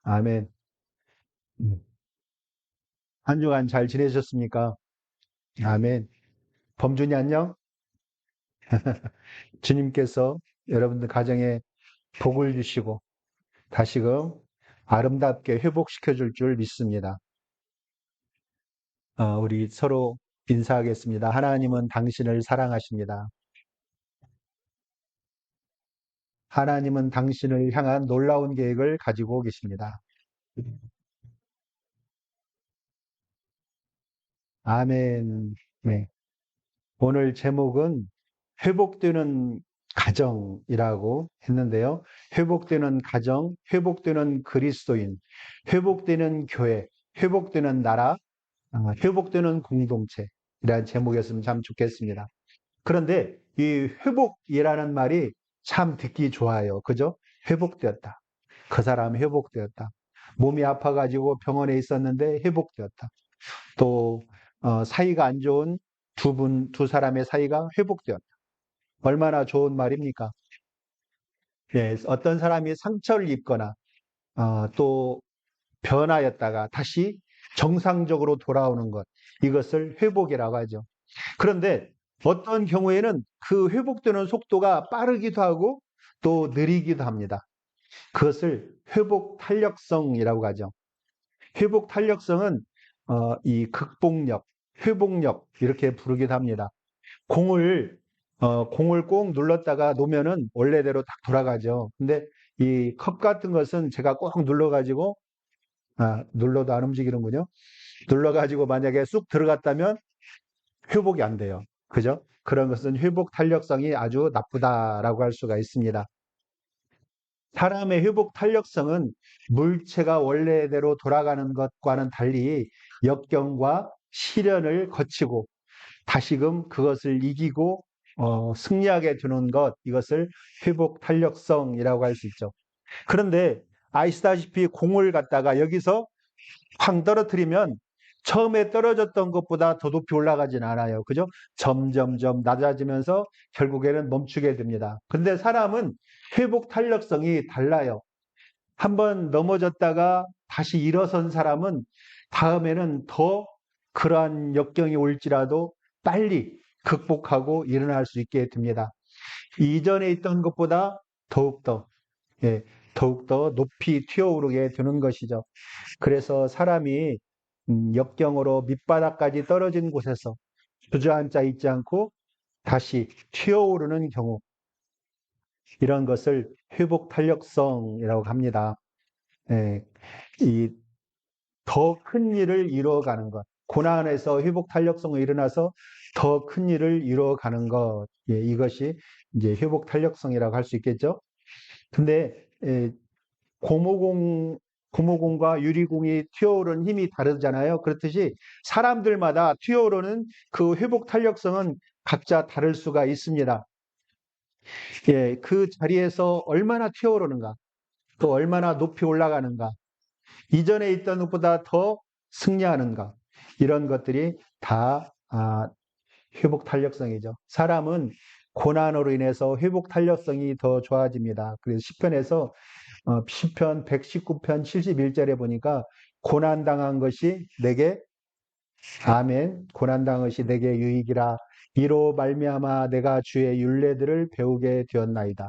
아멘. 음. 한 주간 잘 지내셨습니까? 아멘. 범준이 안녕? 주님께서 여러분들 가정에 복을 주시고 다시금 아름답게 회복시켜 줄 믿습니다. 우리 서로 인사하겠습니다. 하나님은 당신을 사랑하십니다. 하나님은 당신을 향한 놀라운 계획을 가지고 계십니다. 아멘. 네. 오늘 제목은 회복되는 가정이라고 했는데요. 회복되는 가정, 회복되는 그리스도인, 회복되는 교회, 회복되는 나라, 회복되는 공동체. 이런 제목이었으면 참 좋겠습니다. 그런데 이 회복이라는 말이 참 듣기 좋아요. 그죠? 회복되었다. 그 사람 회복되었다. 몸이 아파가지고 병원에 있었는데 회복되었다. 또 사이가 안 좋은 두 사람의 사이가 회복되었다. 얼마나 좋은 말입니까? 예, 어떤 사람이 상처를 입거나 또 변하였다가 다시 정상적으로 돌아오는 것, 이것을 회복이라고 하죠. 그런데 어떤 경우에는 그 회복되는 속도가 빠르기도 하고 또 느리기도 합니다. 그것을 회복 탄력성이라고 하죠. 회복 탄력성은 이 극복력, 회복력 이렇게 부르기도 합니다. 공을 공을 꼭 눌렀다가 놓으면은 원래대로 딱 돌아가죠. 근데 이 컵 같은 것은 제가 꼭 눌러가지고 눌러도 안 움직이는군요. 눌러가지고 만약에 쑥 들어갔다면 회복이 안 돼요. 그죠? 그런 것은 회복 탄력성이 아주 나쁘다라고 할 수가 있습니다. 사람의 회복 탄력성은 물체가 원래대로 돌아가는 것과는 달리 역경과 시련을 거치고 다시금 그것을 이기고 승리하게 되는 것, 이것을 회복 탄력성이라고 할 수 있죠. 그런데 아시다시피 공을 갖다가 여기서 확 떨어뜨리면 처음에 떨어졌던 것보다 더 높이 올라가진 않아요. 그죠? 점점점 낮아지면서 결국에는 멈추게 됩니다. 근데 사람은 회복 탄력성이 달라요. 한번 넘어졌다가 다시 일어선 사람은 다음에는 더 그러한 역경이 올지라도 빨리 극복하고 일어날 수 있게 됩니다. 이전에 있던 것보다 더욱더, 예, 더욱더 높이 튀어오르게 되는 것이죠. 그래서 사람이 역경으로 밑바닥까지 떨어진 곳에서 주저앉아 있지 않고 다시 튀어오르는 경우, 이런 것을 회복 탄력성이라고 합니다. 예, 이 더 큰 일을 이루어가는 것. 고난에서 회복 탄력성이 일어나서 더 큰 일을 이루어가는 것. 예, 이것이 이제 회복 탄력성이라고 할 수 있겠죠. 근데 고무공, 고무공과 유리공이 튀어오르는 힘이 다르잖아요. 그렇듯이 사람들마다 튀어오르는 그 회복 탄력성은 각자 다를 수가 있습니다. 예, 그 자리에서 얼마나 튀어오르는가, 또 얼마나 높이 올라가는가, 이전에 있던 것보다 더 승리하는가, 이런 것들이 다 회복 탄력성이죠. 사람은 고난으로 인해서 회복 탄력성이 더 좋아집니다. 그래서 시편에서 시편 119편 71절에 보니까 고난당한 것이 내게 아멘 고난당한 것이 내게 유익이라 이로 말미암아 내가 주의 율례들을 배우게 되었나이다.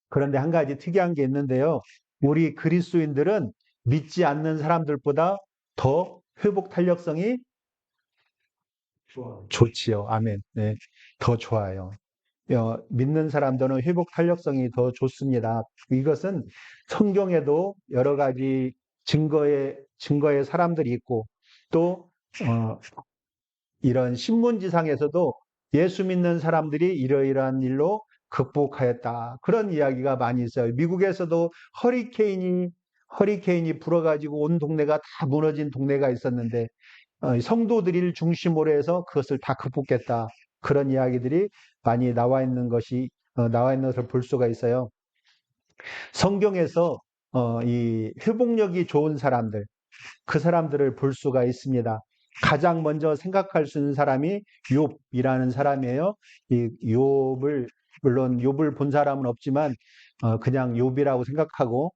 그런데 한 가지 특이한 게 있는데요. 우리 그리스도인들은 믿지 않는 사람들보다 더 회복 탄력성이 좋지요. 아멘. 네, 더 좋아요. 믿는 사람들은 회복 탄력성이 더 좋습니다. 이것은 성경에도 여러 가지 증거의 사람들이 있고, 또, 이런 신문지상에서도 예수 믿는 사람들이 이러이러한 일로 극복하였다. 그런 이야기가 많이 있어요. 미국에서도 허리케인이 불어가지고 온 동네가 다 무너진 동네가 있었는데, 성도들을 중심으로 해서 그것을 다 극복했다. 그런 이야기들이 많이 나와 있는 것을 볼 수가 있어요. 성경에서 이 회복력이 좋은 사람들, 그 사람들을 볼 수가 있습니다. 가장 먼저 생각할 수 있는 사람이 욥이라는 사람이에요. 이 욥을 물론 욥을 본 사람은 없지만 그냥 욥이라고 생각하고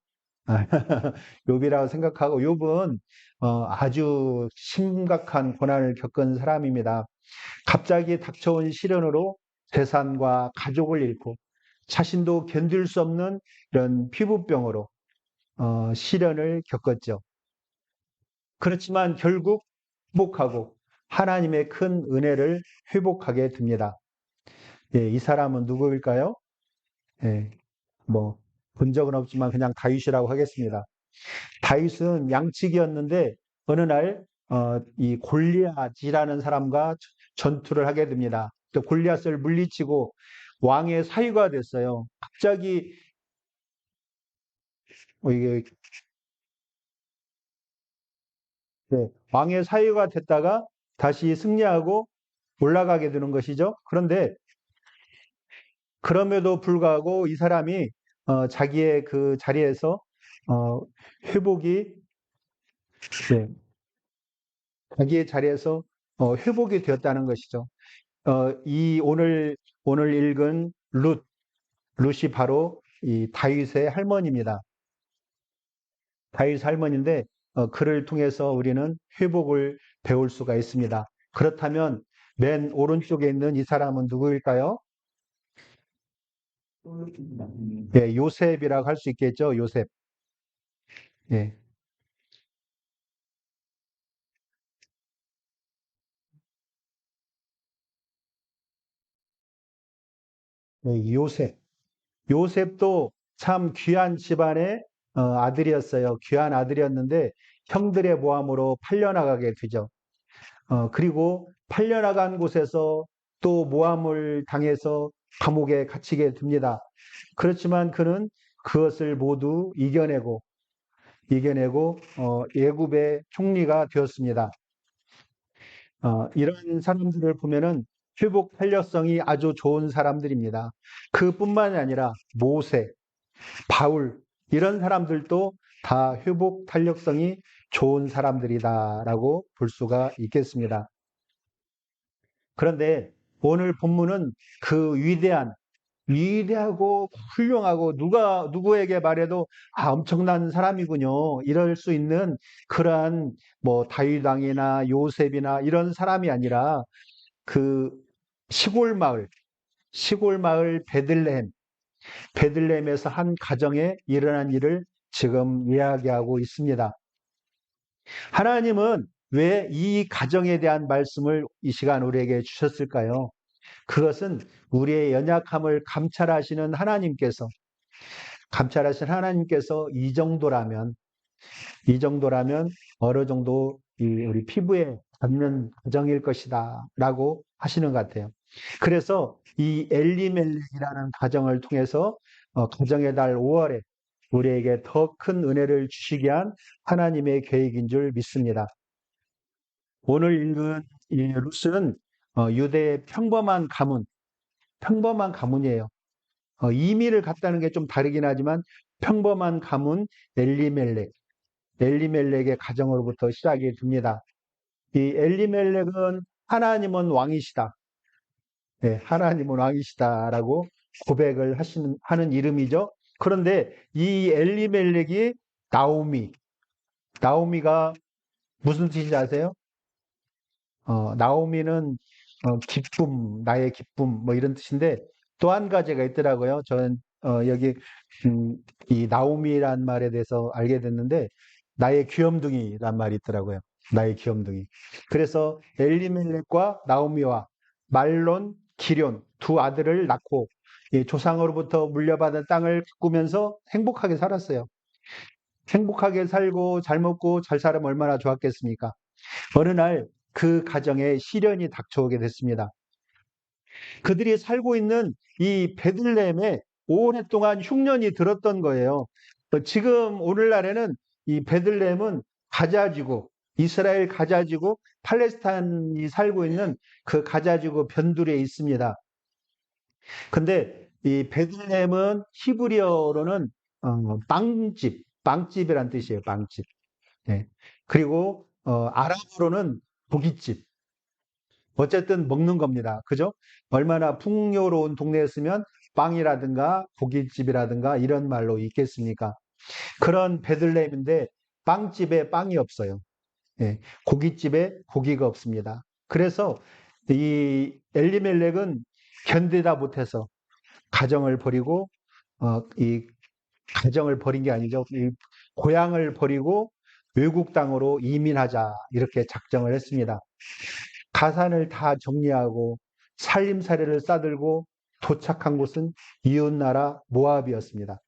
욥이라고 생각하고 욥은 아주 심각한 고난을 겪은 사람입니다. 갑자기 닥쳐온 시련으로 재산과 가족을 잃고 자신도 견딜 수 없는 이런 피부병으로 시련을 겪었죠. 그렇지만 결국 회복하고 하나님의 큰 은혜를 회복하게 됩니다. 예, 이 사람은 누구일까요? 예, 뭐, 본 적은 없지만 그냥 다윗이라고 하겠습니다. 다윗은 양치기였는데 어느 날, 이 골리앗이라는 사람과 전투를 하게 됩니다. 또 골리앗을 물리치고 왕의 사위가 됐어요. 갑자기, 이게, 네, 왕의 사위가 됐다가 다시 승리하고 올라가게 되는 것이죠. 그런데 그럼에도 불구하고 이 사람이 자기의 그 자리에서 어, 회복이 네, 자기의 자리에서 회복이 되었다는 것이죠. 이 오늘 읽은 룻이 바로 이 다윗의 할머니입니다. 다윗 할머니인데 그를 통해서 우리는 회복을 배울 수가 있습니다. 그렇다면 맨 오른쪽에 있는 이 사람은 누구일까요? 예, 요셉이라고 할 수 있겠죠. 요셉. 예, 요셉. 요셉도 참 귀한 집안의 아들이었어요. 귀한 아들이었는데 형들의 모함으로 팔려나가게 되죠. 그리고 팔려나간 곳에서 또 모함을 당해서 감옥에 갇히게 됩니다. 그렇지만 그는 그것을 모두 이겨내고 애굽의 총리가 되었습니다. 이런 사람들을 보면은 회복 탄력성이 아주 좋은 사람들입니다. 그뿐만이 아니라 모세, 바울 이런 사람들도 다 회복 탄력성이 좋은 사람들이다라고 볼 수가 있겠습니다. 그런데 오늘 본문은 그 위대하고 훌륭하고 누구에게 말해도 엄청난 사람이군요. 이럴 수 있는 그러한 뭐 다윗 왕이나 요셉이나 이런 사람이 아니라 그 시골 마을, 시골 마을 베들레헴에서 한 가정에 일어난 일을 지금 이야기하고 있습니다. 하나님은 왜 이 가정에 대한 말씀을 이 시간 우리에게 주셨을까요? 그것은 우리의 연약함을 감찰하신 하나님께서 이 정도라면 어느 정도 우리 피부에 닿는 가정일 것이다라고 하시는 것 같아요. 그래서 이 엘리멜렉이라는 가정을 통해서 가정의 달 5월에 우리에게 더 큰 은혜를 주시기 위한 하나님의 계획인 줄 믿습니다. 오늘 읽은 이 루스는 유대의 평범한 가문이에요. 이미를 갖다는 게 좀 다르긴 하지만 평범한 가문 엘리멜렉의 가정으로부터 시작이 됩니다. 이 엘리멜렉은 하나님은 왕이시다. 네, 하나님은 왕이시다라고 고백을 하는 이름이죠. 그런데 이 엘리멜렉이 나오미가 무슨 뜻인지 아세요? 나오미는 나의 기쁨, 뭐 이런 뜻인데 또 한 가지가 있더라고요. 저는 여기 이 나오미란 말에 대해서 알게 됐는데 나의 귀염둥이란 말이 있더라고요. 나의 귀염둥이. 그래서 엘리멜렉과 나오미와 말론, 기럨 두 아들을 낳고 이 조상으로부터 물려받은 땅을 가꾸면서 행복하게 살았어요. 행복하게 살고 잘 먹고 잘 살면 얼마나 좋았겠습니까? 어느 날 그 가정에 시련이 닥쳐오게 됐습니다. 그들이 살고 있는 이 베들레헴에 오랫동안 흉년이 들었던 거예요. 지금 오늘날에는 이 베들레헴은 이스라엘 가자지구, 팔레스타인이 살고 있는 그 가자지구 변두리에 있습니다. 근데 이 베들레헴은 히브리어로는 빵집이란 뜻이에요. 빵집. 예. 그리고 아랍어로는 고깃집. 어쨌든 먹는 겁니다. 그죠? 얼마나 풍요로운 동네였으면 빵이라든가 고깃집이라든가 이런 말로 있겠습니까? 그런 베들레헴인데 빵집에 빵이 없어요. 예, 고깃집에 고기가 없습니다. 그래서 이 엘리멜렉은 견디다 못해서 가정을 버리고 이 가정을 버린 게 아니죠. 이 고향을 버리고 외국 땅으로 이민하자 이렇게 작정을 했습니다. 가산을 다 정리하고 살림살이를 싸들고 도착한 곳은 이웃나라 모압이었습니다.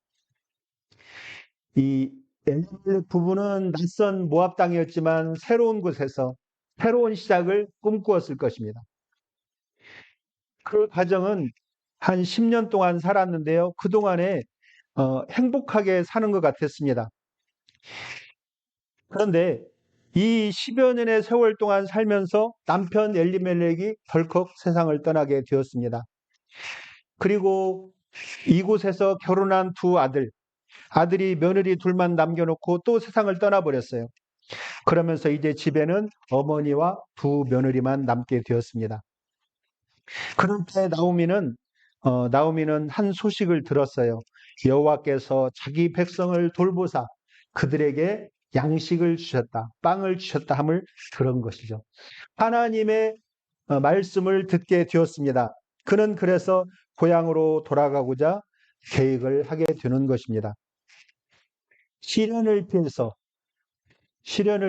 이 엘리멜렉 부부는 낯선 모압 땅이었지만 새로운 곳에서 새로운 시작을 꿈꾸었을 것입니다. 그 가정은 한 10년 동안 살았는데요. 그동안에 행복하게 사는 것 같았습니다. 그런데 이 10여 년의 세월 동안 살면서 남편 엘리멜렉이 덜컥 세상을 떠나게 되었습니다. 그리고 이곳에서 결혼한 두 아들이 며느리 둘만 남겨놓고 또 세상을 떠나버렸어요. 그러면서 이제 집에는 어머니와 두 며느리만 남게 되었습니다. 그럴 때 나오미는 한 소식을 들었어요. 여호와께서 자기 백성을 돌보사 그들에게 양식을 주셨다, 빵을 주셨다 함을 들은 것이죠. 하나님의 말씀을 듣게 되었습니다. 그는 그래서 고향으로 돌아가고자 계획을 하게 되는 것입니다. 시련을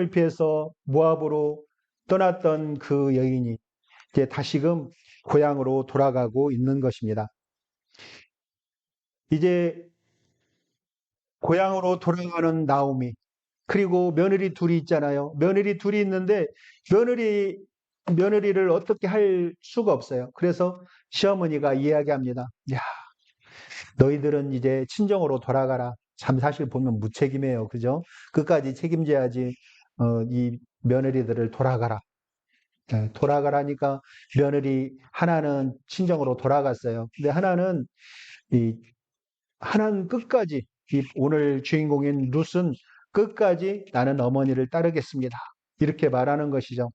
피해서 모압으로 떠났던 그 여인이 이제 다시금 고향으로 돌아가고 있는 것입니다. 이제 고향으로 돌아가는 나오미, 그리고 며느리 둘이 있잖아요. 며느리 둘이 있는데 며느리를 어떻게 할 수가 없어요. 그래서 시어머니가 이야기합니다. 야, 너희들은 이제 친정으로 돌아가라. 참 사실 보면 무책임해요. 그죠? 끝까지 책임져야지. 이 며느리들을 돌아가라. 네, 돌아가라니까 며느리 하나는 친정으로 돌아갔어요. 근데 이 하나는 끝까지 오늘 주인공인 룻은 끝까지 나는 어머니를 따르겠습니다. 이렇게 말하는 것이죠.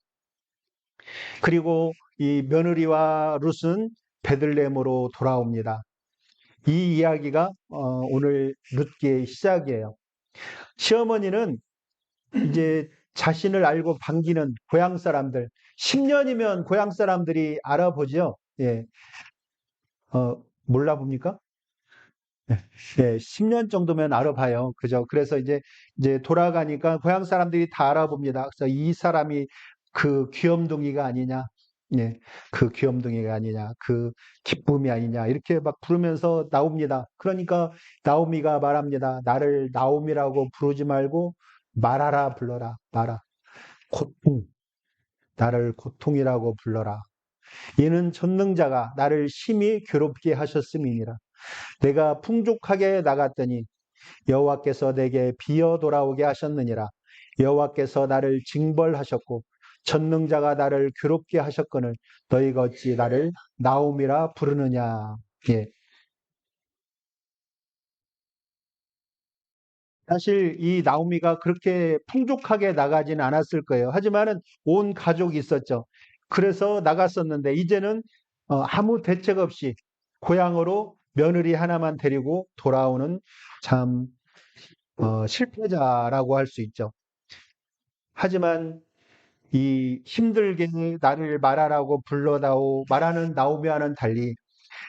그리고 이 며느리와 룻은 베들레헴으로 돌아옵니다. 이 이야기가 오늘 룻기의 시작이에요. 시어머니는 이제 자신을 알고 반기는 고향 사람들, 10년이면 고향 사람들이 알아보죠. 예, 몰라 봅니까? 예, 10년 정도면 알아봐요. 그죠? 그래서 이제 돌아가니까 고향 사람들이 다 알아봅니다. 그래서 이 사람이 그 귀염둥이가 아니냐. 예, 그 귀염둥이가 아니냐. 그 기쁨이 아니냐. 이렇게 막 부르면서 나옵니다. 그러니까 나오미가 말합니다. 나를 나오미라고 부르지 말고 말하라 불러라. 고통. 나를 고통이라고 불러라. 이는 전능자가 나를 심히 괴롭게 하셨음이니라. 내가 풍족하게 나갔더니 여호와께서 내게 비어 돌아오게 하셨느니라. 여호와께서 나를 징벌하셨고 전능자가 나를 괴롭게 하셨거늘 너희가 어찌 나를 나옴이라 부르느냐. 예. 사실 이 나오미가 그렇게 풍족하게 나가진 않았을 거예요. 하지만은 온 가족이 있었죠. 그래서 나갔었는데 이제는 아무 대책 없이 고향으로 며느리 하나만 데리고 돌아오는 참 실패자라고 할 수 있죠. 하지만 이 힘들게 나를 말하라고 불러다오 말하는 나오미와는 달리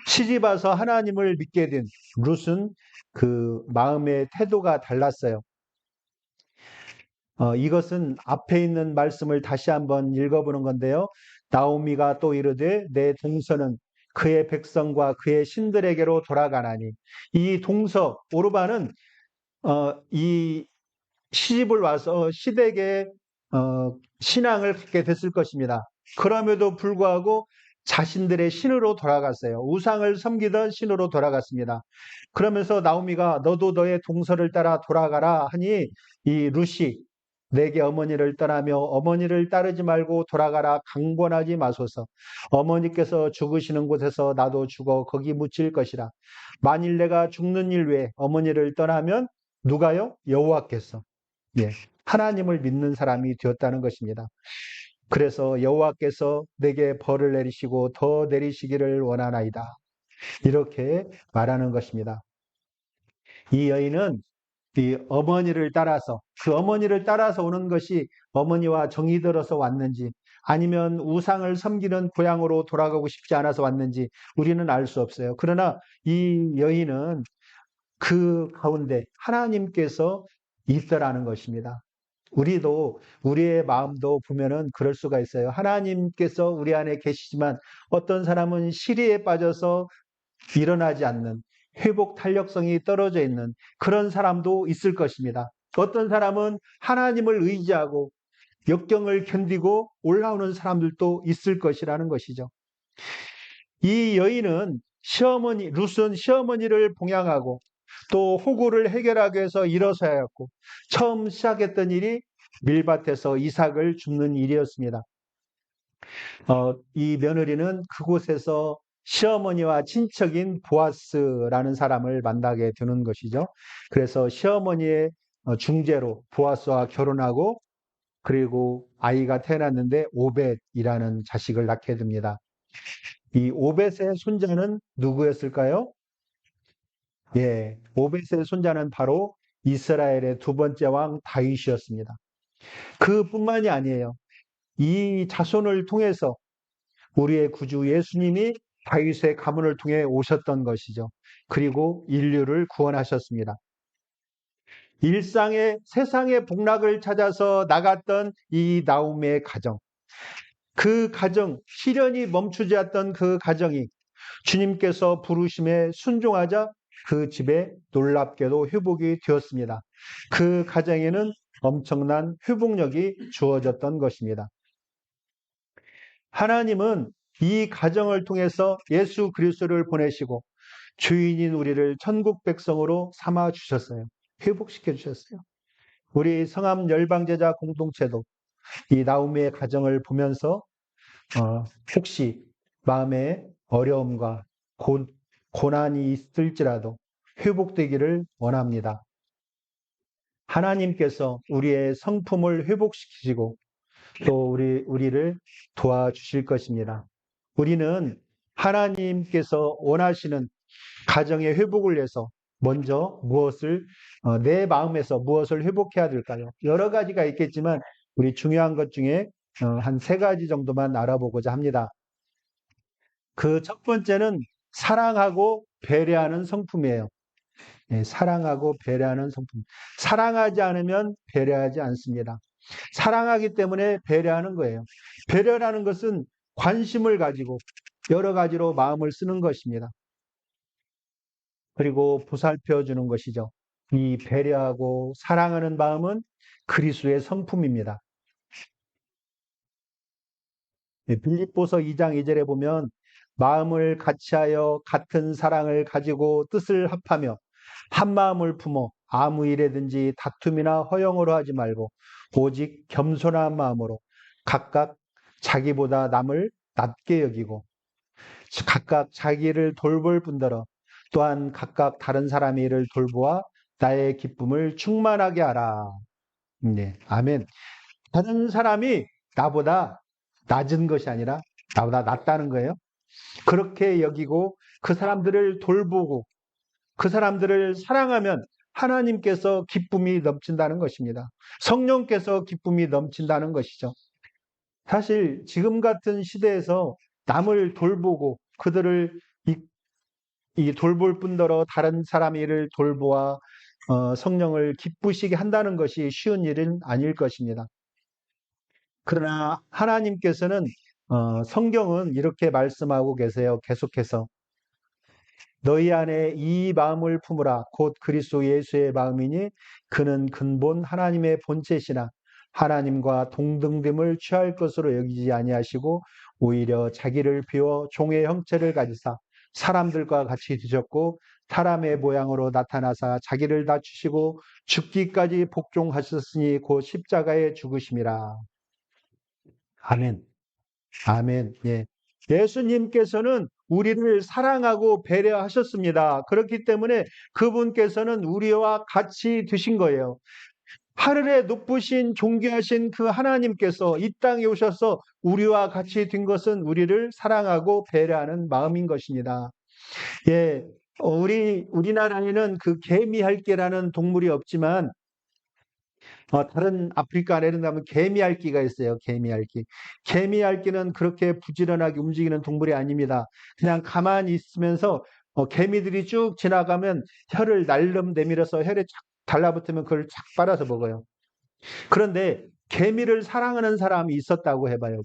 시집 와서 하나님을 믿게 된 룻은 그 마음의 태도가 달랐어요. 이것은 앞에 있는 말씀을 다시 한번 읽어보는 건데요. 나오미가 또 이르되 내 동서는 그의 백성과 그의 신들에게로 돌아가나니 이 동서 오르반은 이 시집을 와서 시댁에 신앙을 갖게 됐을 것입니다. 그럼에도 불구하고 자신들의 신으로 돌아갔어요. 우상을 섬기던 신으로 돌아갔습니다. 그러면서 나오미가 너도 너의 동서를 따라 돌아가라 하니 이 룻이 내게 어머니를 떠나며 어머니를 따르지 말고 돌아가라 강권하지 마소서. 어머니께서 죽으시는 곳에서 나도 죽어 거기 묻힐 것이라. 만일 내가 죽는 일 외에 어머니를 떠나면 누가요? 여호와께서. 예, 하나님을 믿는 사람이 되었다는 것입니다. 그래서 여호와께서 내게 벌을 내리시고 더 내리시기를 원하나이다. 이렇게 말하는 것입니다. 이 여인은 이 어머니를 따라서, 그 어머니를 따라서 오는 것이 어머니와 정이 들어서 왔는지, 아니면 우상을 섬기는 고향으로 돌아가고 싶지 않아서 왔는지 우리는 알 수 없어요. 그러나 이 여인은 그 가운데 하나님께서 있더라는 것입니다. 우리도, 우리의 마음도 보면은 그럴 수가 있어요. 하나님께서 우리 안에 계시지만 어떤 사람은 시리에 빠져서 일어나지 않는, 회복 탄력성이 떨어져 있는 그런 사람도 있을 것입니다. 어떤 사람은 하나님을 의지하고 역경을 견디고 올라오는 사람들도 있을 것이라는 것이죠. 이 여인은 시어머니, 룻은 시어머니를 봉양하고 또 호구를 해결하기 위해서 일어서야 했고, 처음 시작했던 일이 밀밭에서 이삭을 줍는 일이었습니다. 이 며느리는 그곳에서 시어머니와 친척인 보아스라는 사람을 만나게 되는 것이죠. 그래서 시어머니의 중재로 보아스와 결혼하고, 그리고 아이가 태어났는데 오벳이라는 자식을 낳게 됩니다. 이 오벳의 손자는 누구였을까요? 예, 오벳의 손자는 바로 이스라엘의 두 번째 왕 다윗이었습니다. 그뿐만이 아니에요. 이 자손을 통해서 우리의 구주 예수님이 다윗의 가문을 통해 오셨던 것이죠. 그리고 인류를 구원하셨습니다. 일상의 세상의 복락을 찾아서 나갔던 이 나오미의 가정, 그 가정, 시련이 멈추지 않던 그 가정이 주님께서 부르심에 순종하자 그 집에 놀랍게도 회복이 되었습니다. 그 가정에는 엄청난 회복력이 주어졌던 것입니다. 하나님은 이 가정을 통해서 예수 그리스도를 보내시고 주인인 우리를 천국 백성으로 삼아 주셨어요. 회복시켜 주셨어요. 우리 성암 열방제자 공동체도 이 나오미의 가정을 보면서 혹시 마음에 어려움과 고난이 있을지라도 회복되기를 원합니다. 하나님께서 우리의 성품을 회복시키시고 또 우리를 도와주실 것입니다. 우리는 하나님께서 원하시는 가정의 회복을 위해서 먼저 내 마음에서 무엇을 회복해야 될까요? 여러 가지가 있겠지만 우리 중요한 것 중에 한 3가지 정도만 알아보고자 합니다. 그 첫 번째는 사랑하고 배려하는 성품이에요. 네, 사랑하고 배려하는 성품. 사랑하지 않으면 배려하지 않습니다. 사랑하기 때문에 배려하는 거예요. 배려라는 것은 관심을 가지고 여러 가지로 마음을 쓰는 것입니다. 그리고 보살펴 주는 것이죠. 이 배려하고 사랑하는 마음은 그리스도의 성품입니다. 빌립보서 2장 2절에 보면 마음을 같이하여 같은 사랑을 가지고 뜻을 합하며 한 마음을 품어 아무 일에든지 다툼이나 허영으로 하지 말고 오직 겸손한 마음으로 각각 자기보다 남을 낮게 여기고 각각 자기를 돌볼 뿐더러 또한 각각 다른 사람의 일을 돌보아 나의 기쁨을 충만하게 하라. 네, 아멘. 다른 사람이 나보다 낮은 것이 아니라 나보다 낫다는 거예요. 그렇게 여기고 그 사람들을 돌보고 그 사람들을 사랑하면 하나님께서 기쁨이 넘친다는 것입니다. 성령께서 기쁨이 넘친다는 것이죠. 사실 지금 같은 시대에서 남을 돌보고 그들을 이 돌볼 뿐더러 다른 사람의 일을 돌보아 성령을 기쁘시게 한다는 것이 쉬운 일은 아닐 것입니다. 그러나 하나님께서는 성경은 이렇게 말씀하고 계세요. 계속해서 너희 안에 이 마음을 품으라 곧 그리스도 예수의 마음이니 그는 근본 하나님의 본체시나 하나님과 동등됨을 취할 것으로 여기지 아니하시고 오히려 자기를 비워 종의 형체를 가지사 사람들과 같이 드셨고 사람의 모양으로 나타나사 자기를 낮추시고 죽기까지 복종하셨으니 곧 십자가에 죽으심이라. 아멘. 아멘. 예. 예수님께서는 우리를 사랑하고 배려하셨습니다. 그렇기 때문에 그분께서는 우리와 같이 드신 거예요. 하늘에 높으신 존귀하신 그 하나님께서 이 땅에 오셔서 우리와 같이 된 것은 우리를 사랑하고 배려하는 마음인 것입니다. 예. 우리나라에는 그 개미핥기라는 동물이 없지만, 다른 아프리카 이런 데 가면 개미핥기가 있어요. 개미핥기. 개미핥기는 그렇게 부지런하게 움직이는 동물이 아닙니다. 그냥 가만히 있으면서 개미들이 쭉 지나가면 혀를 날름 내밀어서 혀에 착 달라붙으면 그걸 착 빨아서 먹어요. 그런데 개미를 사랑하는 사람이 있었다고 해봐요.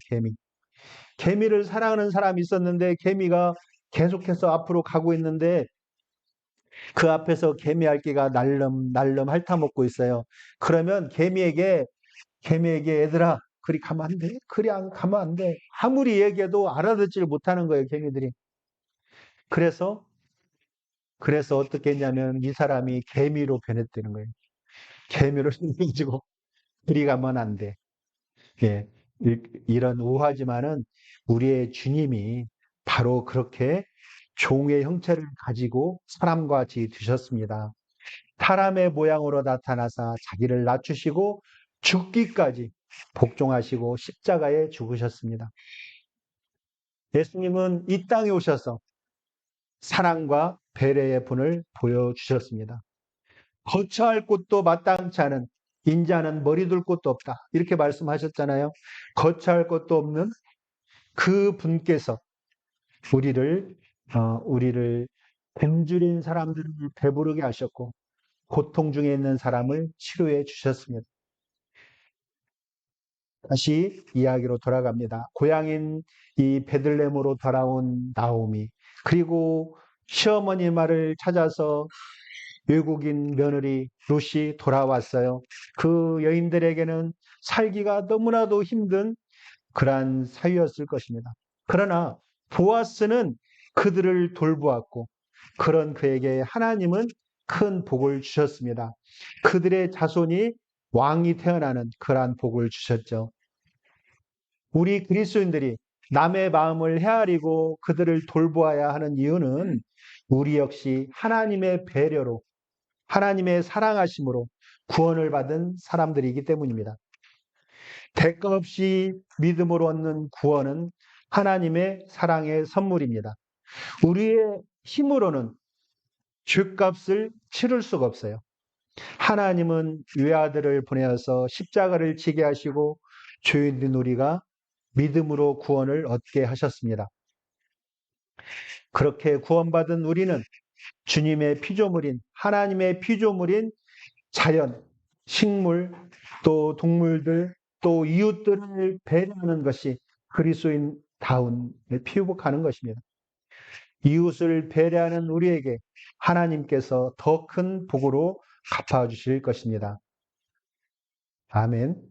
개미를 사랑하는 사람이 있었는데 개미가 계속해서 앞으로 가고 있는데 그 앞에서 개미핥기가 날름 날름 핥아먹고 있어요. 그러면 개미에게 얘들아, 그리 가면 안 돼. 그리 안 가면 안 돼. 아무리 얘기해도 알아듣지를 못하는 거예요, 개미들이. 그래서 어떻게 했냐면 이 사람이 개미로 변했다는 거예요. 개미로 생겨지고 그리 가면 안 돼. 예. 이런 우화지만은 우리의 주님이 바로 그렇게 종의 형체를 가지고 사람과 같이 되셨습니다. 사람의 모양으로 나타나사 자기를 낮추시고 죽기까지 복종하시고 십자가에 죽으셨습니다. 예수님은 이 땅에 오셔서 사랑과 배려의 분을 보여주셨습니다. 거처할 곳도 마땅치 않은 인자는 머리 둘 곳도 없다. 이렇게 말씀하셨잖아요. 거처할 곳도 없는 그 분께서 우리를 굶주린 사람들을 배부르게 하셨고 고통 중에 있는 사람을 치료해 주셨습니다. 다시 이야기로 돌아갑니다. 고향인 이 베들레헴으로 돌아온 나오미, 그리고 시어머니 말을 찾아서 외국인 며느리 룻이 돌아왔어요. 그 여인들에게는 살기가 너무나도 힘든 그러한 사유였을 것입니다. 그러나 보아스는 그들을 돌보았고 그런 그에게 하나님은 큰 복을 주셨습니다. 그들의 자손이 왕이 태어나는 그러한 복을 주셨죠. 우리 그리스도인들이 남의 마음을 헤아리고 그들을 돌보아야 하는 이유는 우리 역시 하나님의 배려로, 하나님의 사랑하심으로 구원을 받은 사람들이기 때문입니다. 대가 없이 믿음으로 얻는 구원은 하나님의 사랑의 선물입니다. 우리의 힘으로는 죗값을 치를 수가 없어요. 하나님은 외아들을 보내어서 십자가를 지게 하시고 죄인된 우리가 믿음으로 구원을 얻게 하셨습니다. 그렇게 구원받은 우리는 주님의 피조물인, 하나님의 피조물인 자연, 식물, 또 동물들, 또 이웃들을 배려하는 것이 그리스도인다운 피복하는 것입니다. 이웃을 배려하는 우리에게 하나님께서 더 큰 복으로 갚아주실 것입니다. 아멘.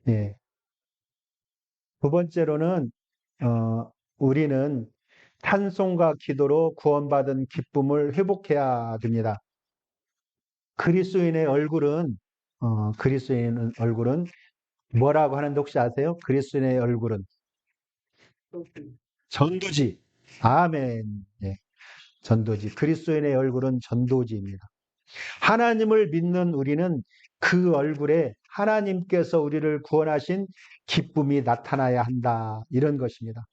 예. 두 번째로는 우리는 찬송과 기도로 구원받은 기쁨을 회복해야 됩니다. 그리스도인의 얼굴은 뭐라고 하는데 혹시 아세요? 그리스도인의 얼굴은 전도지. 아멘. 예. 전도지. 그리스도인의 얼굴은 전도지입니다. 하나님을 믿는 우리는 그 얼굴에 하나님께서 우리를 구원하신 기쁨이 나타나야 한다. 이런 것입니다.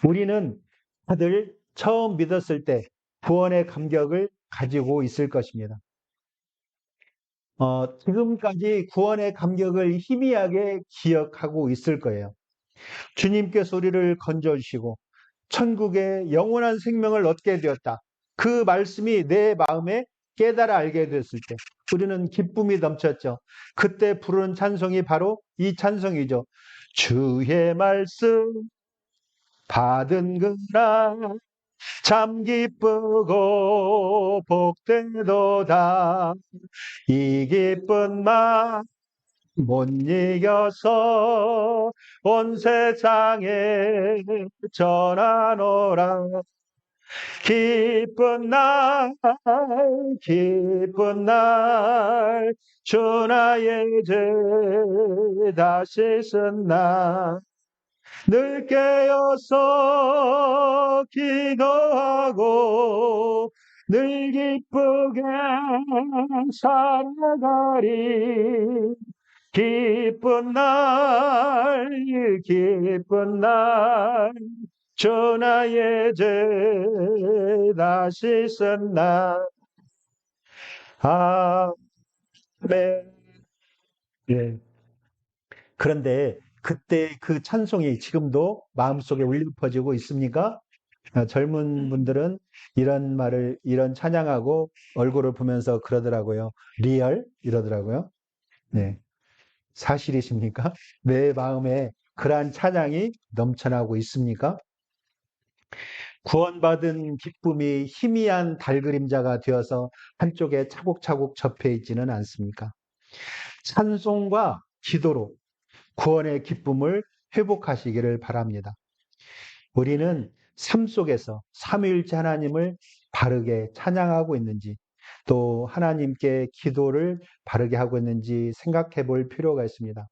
우리는 다들 처음 믿었을 때 구원의 감격을 가지고 있을 것입니다. 지금까지 구원의 감격을 희미하게 기억하고 있을 거예요. 주님께서 우리를 건져주시고 천국의 영원한 생명을 얻게 되었다. 그 말씀이 내 마음에 깨달아 알게 됐을 때 우리는 기쁨이 넘쳤죠. 그때 부르는 찬송이 바로 이 찬송이죠. 주의 말씀 받은 그날 참 기쁘고 복되도다. 이 기쁜 맘 못 이겨서 온 세상에 전하노라. 기쁜 날 기쁜 날 주 나의 죄 다시 쓴 날 늘 깨어서 기도하고 늘 기쁘게 살아가리. 기쁜 날 기쁜 날 전하의 죄 다시 썼나. 아멘. 예. 그런데 그때 그 찬송이 지금도 마음속에 울려 퍼지고 있습니까? 젊은 분들은 이런 말을, 이런 찬양하고 얼굴을 보면서 그러더라고요. 리얼? 이러더라고요. 네. 사실이십니까? 내 마음에 그러한 찬양이 넘쳐나고 있습니까? 구원받은 기쁨이 희미한 달그림자가 되어서 한쪽에 차곡차곡 접해 있지는 않습니까? 찬송과 기도로 구원의 기쁨을 회복하시기를 바랍니다. 우리는 삶 속에서 삼위일체 하나님을 바르게 찬양하고 있는지, 또 하나님께 기도를 바르게 하고 있는지 생각해 볼 필요가 있습니다.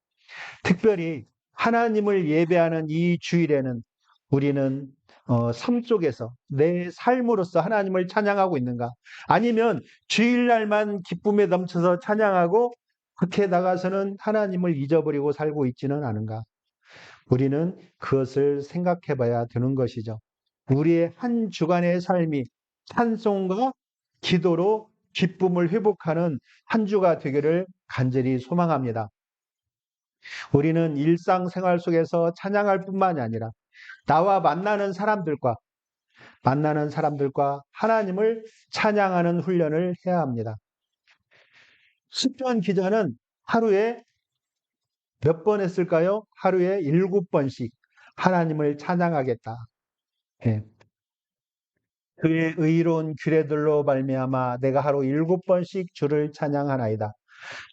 특별히 하나님을 예배하는 이 주일에는 우리는 삶 속에서 내 삶으로서 하나님을 찬양하고 있는가? 아니면 주일날만 기쁨에 넘쳐서 찬양하고 그렇게 나가서는 하나님을 잊어버리고 살고 있지는 않은가? 우리는 그것을 생각해 봐야 되는 것이죠. 우리의 한 주간의 삶이 찬송과 기도로 기쁨을 회복하는 한 주가 되기를 간절히 소망합니다. 우리는 일상생활 속에서 찬양할 뿐만이 아니라 나와 만나는 사람들과 하나님을 찬양하는 훈련을 해야 합니다. 시편 기자는 하루에 몇 번 했을까요? 하루에 7번씩 하나님을 찬양하겠다. 예. 그의 의로운 규례들로 말미암아 내가 하루 7번씩 주를 찬양하나이다.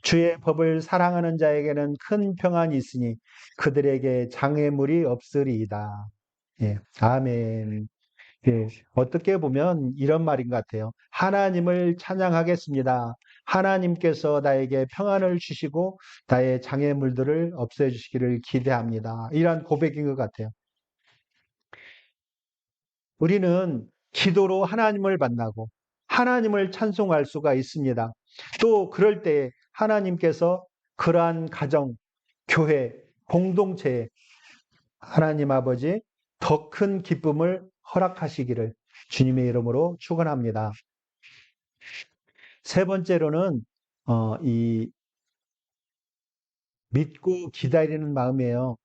주의 법을 사랑하는 자에게는 큰 평안이 있으니 그들에게 장애물이 없으리이다. 예, 아멘. 예, 어떻게 보면 이런 말인 것 같아요. 하나님을 찬양하겠습니다. 하나님께서 나에게 평안을 주시고 나의 장애물들을 없애주시기를 기대합니다. 이러한 고백인 것 같아요. 우리는 기도로 하나님을 만나고 하나님을 찬송할 수가 있습니다. 또 그럴 때 하나님께서 그러한 가정, 교회, 공동체에 하나님 아버지 더 큰 기쁨을 허락하시기를 주님의 이름으로 축원합니다. 세 번째로는 이 믿고 기다리는 마음이에요.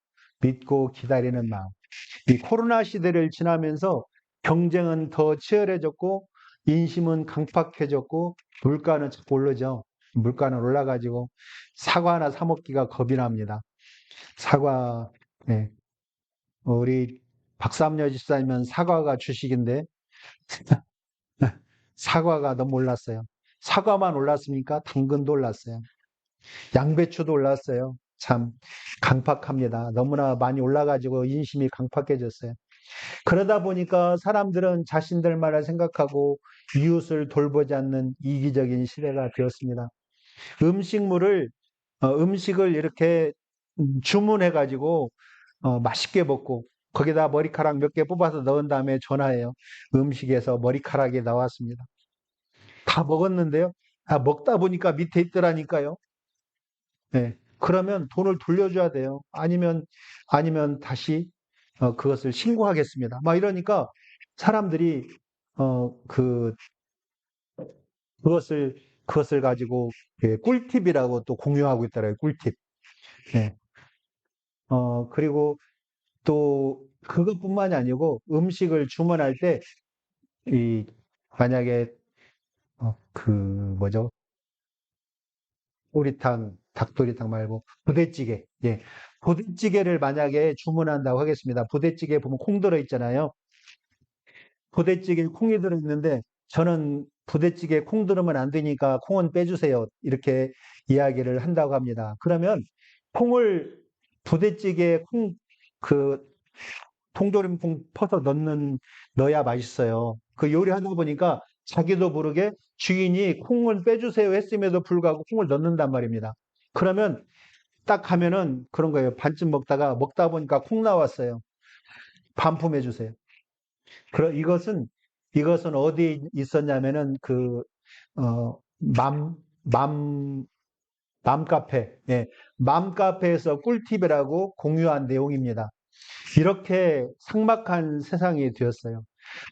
믿고 기다리는 마음. 이 코로나 시대를 지나면서 경쟁은 더 치열해졌고 인심은 강팍해졌고 물가는 자꾸 오르죠. 물가는 올라가지고 사과 하나 사 먹기가 겁이 납니다. 사과, 네. 우리 박삼여 집사님은 사과가 주식인데 사과가 너무 올랐어요. 사과만 올랐습니까? 당근도 올랐어요. 양배추도 올랐어요. 참 강팍합니다. 너무나 많이 올라가지고 인심이 강팍해졌어요. 그러다 보니까 사람들은 자신들만을 생각하고 이웃을 돌보지 않는 이기적인 시대가 되었습니다. 음식을 이렇게 주문해가지고 맛있게 먹고 거기다 머리카락 몇 개 뽑아서 넣은 다음에 전화해요. 음식에서 머리카락이 나왔습니다. 다 먹었는데요. 먹다 보니까 밑에 있더라니까요. 네. 그러면 돈을 돌려줘야 돼요. 아니면 다시 그것을 신고하겠습니다. 막 이러니까 사람들이 어, 그 그것을 가지고 꿀팁이라고 또 공유하고 있더라고요. 꿀팁. 네. 그리고 또 그것뿐만이 아니고 음식을 주문할 때 이 만약에 그 뭐죠? 오리탕, 닭도리탕 말고 부대찌개. 예. 부대찌개를 만약에 주문한다고 하겠습니다. 부대찌개 보면 콩 들어 있잖아요. 부대찌개에 콩이 들어 있는데 저는 부대찌개에 콩 들으면 안 되니까 콩은 빼주세요. 이렇게 이야기를 한다고 합니다. 그러면 콩을 부대찌개에 그 통조림콩 퍼서 넣어야 맛있어요. 그 요리하다 보니까 자기도 모르게 주인이 콩을 빼주세요 했음에도 불구하고 콩을 넣는단 말입니다. 그러면 딱 가면은 그런 거예요. 반쯤 먹다 보니까 콩 나왔어요. 반품해 주세요. 이것은 어디에 있었냐면은 어, 맘, 맘, 맘카페, 예, 맘카페에서 꿀팁이라고 공유한 내용입니다. 이렇게 삭막한 세상이 되었어요.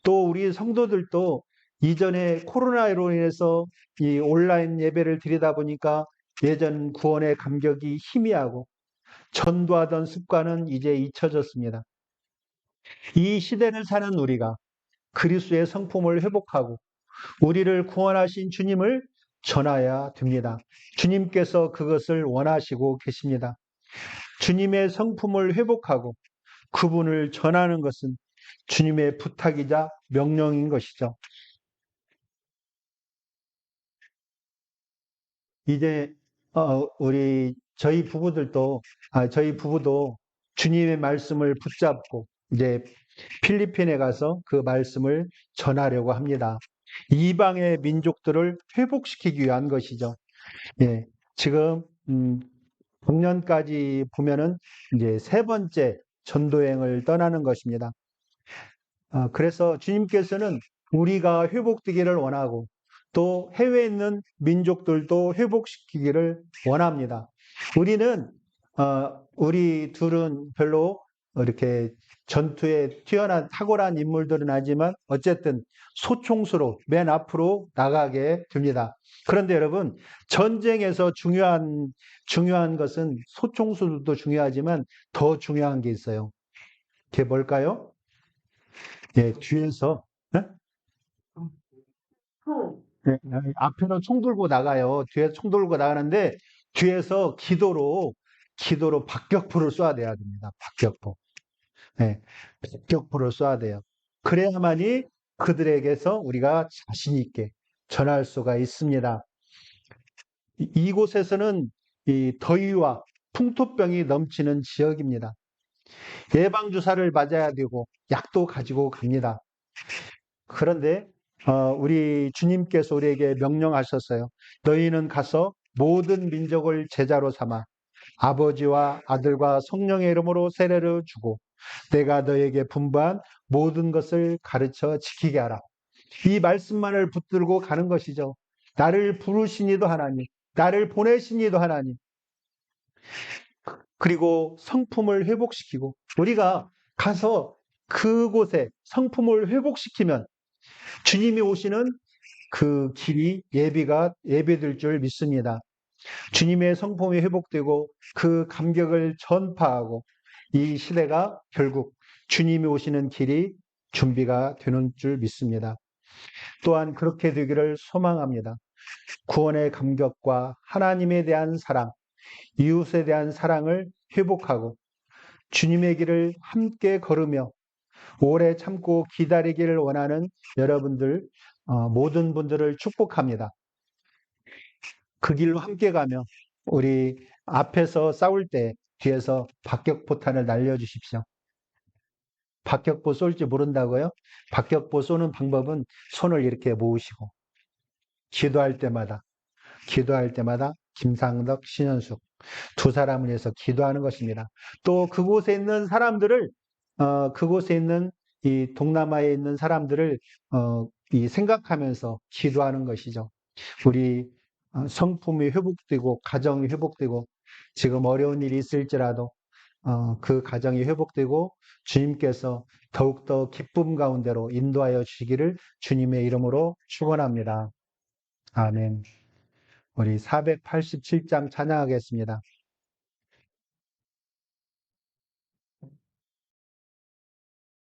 또 우리 성도들도 이전에 코로나로 인해서 이 온라인 예배를 드리다 보니까 예전 구원의 감격이 희미하고 전도하던 습관은 이제 잊혀졌습니다. 이 시대를 사는 우리가 그리스도의 성품을 회복하고 우리를 구원하신 주님을 전해야 됩니다. 주님께서 그것을 원하시고 계십니다. 주님의 성품을 회복하고 그분을 전하는 것은 주님의 부탁이자 명령인 것이죠. 이제 저희 부부도 주님의 말씀을 붙잡고 이제 필리핀에 가서 그 말씀을 전하려고 합니다. 이방의 민족들을 회복시키기 위한 것이죠. 예, 지금 작년까지 보면은 이제 세 번째 전도행을 떠나는 것입니다. 그래서 주님께서는 우리가 회복되기를 원하고 또 해외에 있는 민족들도 회복시키기를 원합니다. 우리 둘은 별로 이렇게 전투에 탁월한 인물들은 아니지만 어쨌든 소총수로 맨 앞으로 나가게 됩니다. 그런데 여러분, 전쟁에서 중요한 것은 소총수도 중요하지만 더 중요한 게 있어요. 그게 뭘까요? 예, 뒤에서, 네? 예, 앞에는 총 들고 나가요. 뒤에 총 들고 나가는데, 뒤에서 기도로 박격포를 쏴야 돼야 됩니다. 박격포. 예, 박격포를 쏴야 돼요. 그래야만이 그들에게서 우리가 자신 있게 전할 수가 있습니다. 이곳에서는 이 더위와 풍토병이 넘치는 지역입니다. 예방주사를 맞아야 되고, 약도 가지고 갑니다. 그런데 우리 주님께서 우리에게 명령하셨어요. 너희는 가서 모든 민족을 제자로 삼아 아버지와 아들과 성령의 이름으로 세례를 주고 내가 너에게 분부한 모든 것을 가르쳐 지키게 하라. 이 말씀만을 붙들고 가는 것이죠. 나를 부르신 이도 하나님, 나를 보내신 이도 하나님, 그리고 성품을 회복시키고 우리가 가서 그곳에 성품을 회복시키면 주님이 오시는 그 길이 예비될 줄 믿습니다. 주님의 성품이 회복되고 그 감격을 전파하고 이 시대가 결국 주님이 오시는 길이 준비가 되는 줄 믿습니다. 또한 그렇게 되기를 소망합니다. 구원의 감격과 하나님에 대한 사랑, 이웃에 대한 사랑을 회복하고 주님의 길을 함께 걸으며 오래 참고 기다리기를 원하는 여러분들, 모든 분들을 축복합니다. 그 길로 함께 가며 우리 앞에서 싸울 때 뒤에서 박격포탄을 날려주십시오. 박격포 쏠지 모른다고요? 박격포 쏘는 방법은 손을 이렇게 모으시고 기도할 때마다 김상덕, 신현숙 두 사람을 위해서 기도하는 것입니다. 또 그곳에 있는 사람들을 그곳에 있는 이 동남아에 있는 사람들을 이 생각하면서 기도하는 것이죠. 우리 성품이 회복되고 가정이 회복되고 지금 어려운 일이 있을지라도 그 가정이 회복되고 주님께서 더욱더 기쁨 가운데로 인도하여 주시기를 주님의 이름으로 축원합니다. 아멘. 우리 487장 찬양하겠습니다.